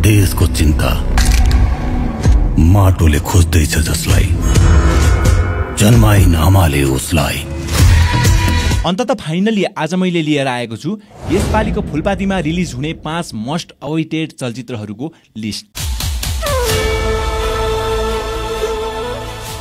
देशको चिन्ता माटोले खोज्दैछ जसलाई जन्माइन आमाले उसलाई। अन्तत फाइनली आज मैले लिएर आएको छु यसपालिको फुलपातीमा रिलिज हुने 5 मस्ट अवेटेड चलचित्रहरूको लिस्ट।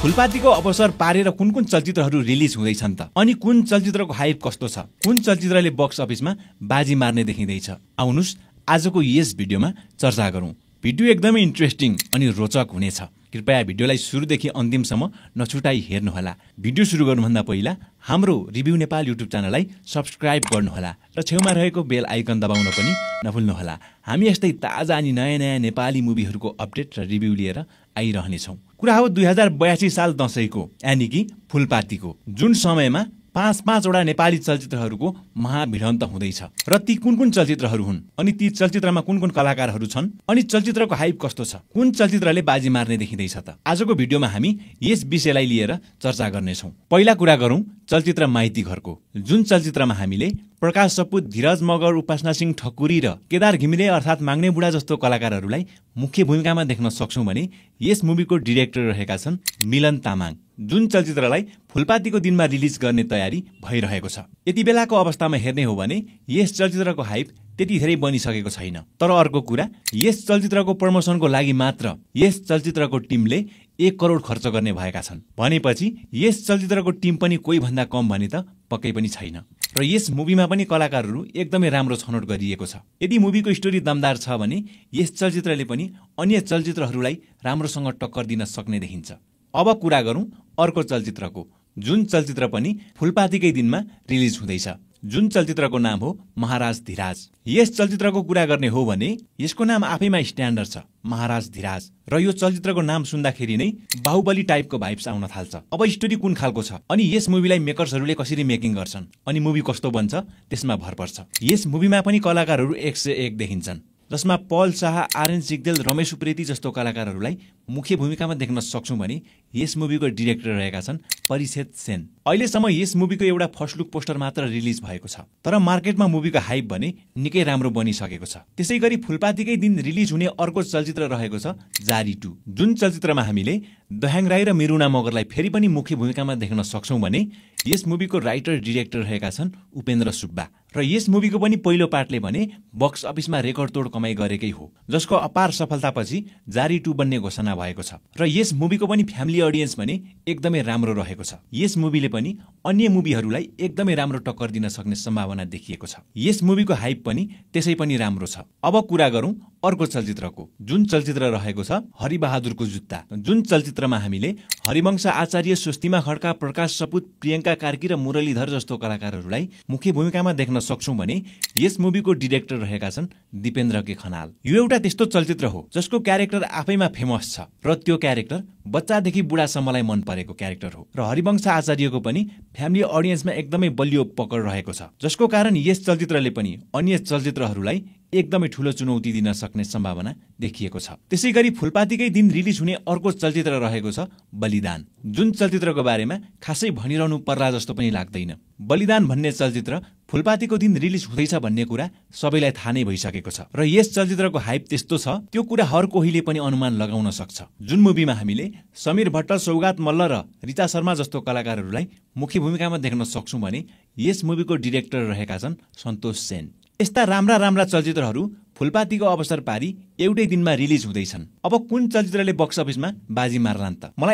फुलपातीको अवसर पारेर कुन कुन चलचित्रहरू रिलिज हुँदैछन् त, अनि कुन चलचित्रको हाइप कस्तो छ, कुन चलचित्रले बक्स अफिसमा बाजी मार्ने देखिँदैछ, आउनुस् आजको यस भिडियोमा चर्चा गरौँ। भिडियो एकदमै इन्ट्रेस्टिङ अनि रोचक हुनेछ। कृपया भिडियोलाई सुरुदेखि अन्तिमसम्म नछुटाई हेर्नुहोला। भिडियो सुरु गर्नुभन्दा पहिला हाम्रो रिभ्यू नेपाल युट्युब च्यानललाई सब्स्क्राइब गर्नुहोला र छेउमा रहेको बेल आइकन दबाउन पनि नभुल्नुहोला। हामी यस्तै ताजा अनि नयाँ नेपाली मुभीहरूको अपडेट र रिभ्यू लिएर आइरहनेछौँ। कुरा हो 2082 साल दशैंको, यानि कि फुलपातीको, जुन समयमा 5 वटा नेपाली चलचित्रहरूको महाभिडन्त हुँदैछ। र ती कुन कुन चलचित्रहरू हुन्, अनि ती चलचित्रमा कुन कुन कलाकारहरू छन्, अनि चलचित्रको हाइप कस्तो छ, कुन चलचित्रले बाजी मार्ने देखिँदैछ त, आजको भिडियोमा हामी यस विषयलाई लिएर चर्चा गर्नेछौँ। पहिला कुरा गरौँ चलचित्र माइती घरको, जुन चलचित्रमा हामीले प्रकाश सपुत, धीरज मगर, उपासना सिंह ठकुरी र केदार घिमिरे अर्थात् माग्ने बुढा जस्तो कलाकारहरूलाई मुख्य भूमिकामा देख्न सक्छौँ भने यस मुभीको डिरेक्टर रहेका छन् मिलन तामाङ, जुन चलचित्रलाई फुलपातीको दिनमा रिलिज गर्ने तयारी भइरहेको छ। यति बेलाको अवस्थामा हेर्ने हो भने यस चलचित्रको हाइप त्यति धेरै बनिसकेको छैन। तर अर्को कुरा, यस चलचित्रको प्रमोसनको लागि मात्र यस चलचित्रको टिमले 1 करोड खर्च गर्ने भएका छन्। भनेपछि यस चलचित्रको टिम पनि कोही भन्दा कम भने त पक्कै पनि छैन। र यस मुभीमा पनि कलाकारहरू एकदमै राम्रो छनौट गरिएको छ। यदि मुभीको स्टोरी दमदार छ भने यस चलचित्रले पनि अन्य चलचित्रहरूलाई राम्रोसँग टक्कर दिन सक्ने देखिन्छ। अब कुरा गरौँ अर्को चलचित्रको, जुन चलचित्र पनि फुलपातीकै दिनमा रिलिज हुँदैछ, जुन चलचित्रको नाम हो महाराज धिराज। यस चलचित्रको कुरा गर्ने हो भने यसको नाम आफैमा स्ट्यान्डर्ड छ, महाराज धिराज, र यो चलचित्रको नाम सुन्दाखेरि नै बाहुबली टाइपको भाइब्स आउन थाल्छ। अब स्टोरी कुन खालको छ, अनि यस मुभीलाई मेकर्सहरूले कसरी मेकिङ गर्छन्, अनि मुभी कस्तो बन्छ त्यसमा भर पर्छ। यस मुभीमा पनि कलाकारहरू 1 से 1 देखिन्छन्, जसमा पल शाह, आर्यन सिग्देल, रमेश उप्रेती जस्तो कलाकारहरूलाई मुख्य भूमिकामा देख्न सक्छौँ भने यस मुभीको डिरेक्टर रहेका छन् परिषद सेन। अहिलेसम्म यस मुभीको एउटा फर्स्ट लुक पोस्टर मात्र रिलिज भएको छ, तर मार्केटमा मुभीको हाइप भने निकै राम्रो बनिसकेको छ। त्यसै गरी फुलपातीकै दिन रिलिज हुने अर्को चलचित्र रहेको छ जारी 2, जुन चलचित्रमा हामीले दह्याङ राई र मिरुना मगरलाई फेरि पनि मुख्य भूमिकामा देख्न सक्छौँ भने यस मुभीको राइटर डिरेक्टर रहेका छन् उपेन्द्र सुब्बा। र यस मुभीको पनि पहिलो पार्टले भने बक्स अफिसमा रेकर्ड तोड कमाई गरेकै हो, जसको अपार सफलतापछि जारी 2 बन्ने घोषणा भएको छ। र यस मुभीको पनि फ्यामिली अडियन्स भने एकदमै राम्रो रहेको छ। यस मुभीले पनि अन्य मुभीहरूलाई एकदमै राम्रो टक्कर दिन सक्ने सम्भावना देखिएको छ। यस मुभीको हाइप पनि त्यसै पनि राम्रो छ। अब कुरा गरौँ अर्को चलचित्रको, जुन चलचित्र रहेको छ हरिबहादुरको जुत्ता, जुन चलचित्रमा हामीले हरिवंश आचार्य, स्वस्तिमा खड्का, प्रकाश सपुत, प्रियङ्का कार्की र मुरलीधर जस्तो कलाकारहरूलाई मुख्य भूमिकामा देख्न सक्छौँ भने यस मुभीको डिरेक्टर रहेका छन् दिपेन्द्र के खनाल। यो एउटा त्यस्तो चलचित्र हो जसको क्यारेक्टर आफैमा फेमस छ, र त्यो क्यारेक्टर बच्चादेखि बुढासम्मलाई मन परेको क्यारेक्टर हो। र हरिवंश आचार्यको पनि फ्यामिली अडियन्समा एकदमै बलियो पकड रहेको छ, जसको कारण यस चलचित्रले पनि अन्य चलचित्रहरूलाई एकदमै ठूलो चुनौती दिन सक्ने सम्भावना देखिएको छ। त्यसै गरी फुलपातीकै दिन रिलिज हुने अर्को चलचित्र रहेको छ बलिदान, जुन चलचित्रको बारेमा खासै भनिरहनु पर्ला जस्तो पनि लाग्दैन। बलिदान भन्ने चलचित्र फुलपातीको दिन रिलिज हुँदैछ भन्ने कुरा सबैलाई थाहा नै भइसकेको छ, र यस चलचित्रको हाइप त्यस्तो छ त्यो कुरा हर कोहीले पनि अनुमान लगाउन सक्छ। जुन मुभीमा हामीले समीर भट्ट, सौगात मल्ल र रिचा शर्मा जस्तो कलाकारहरूलाई मुख्य भूमिकामा देख्न सक्छौँ भने यस मुभीको डिरेक्टर रहेका छन् सन्तोष सेन। यस्ता राम्रा चलचित्रहरू फुलपातीको अवसर पारी एउटै दिनमा रिलिज हुँदैछन्। अब कुन चलचित्रले बक्स अफिसमा बाजी मार्लान् त? मलाई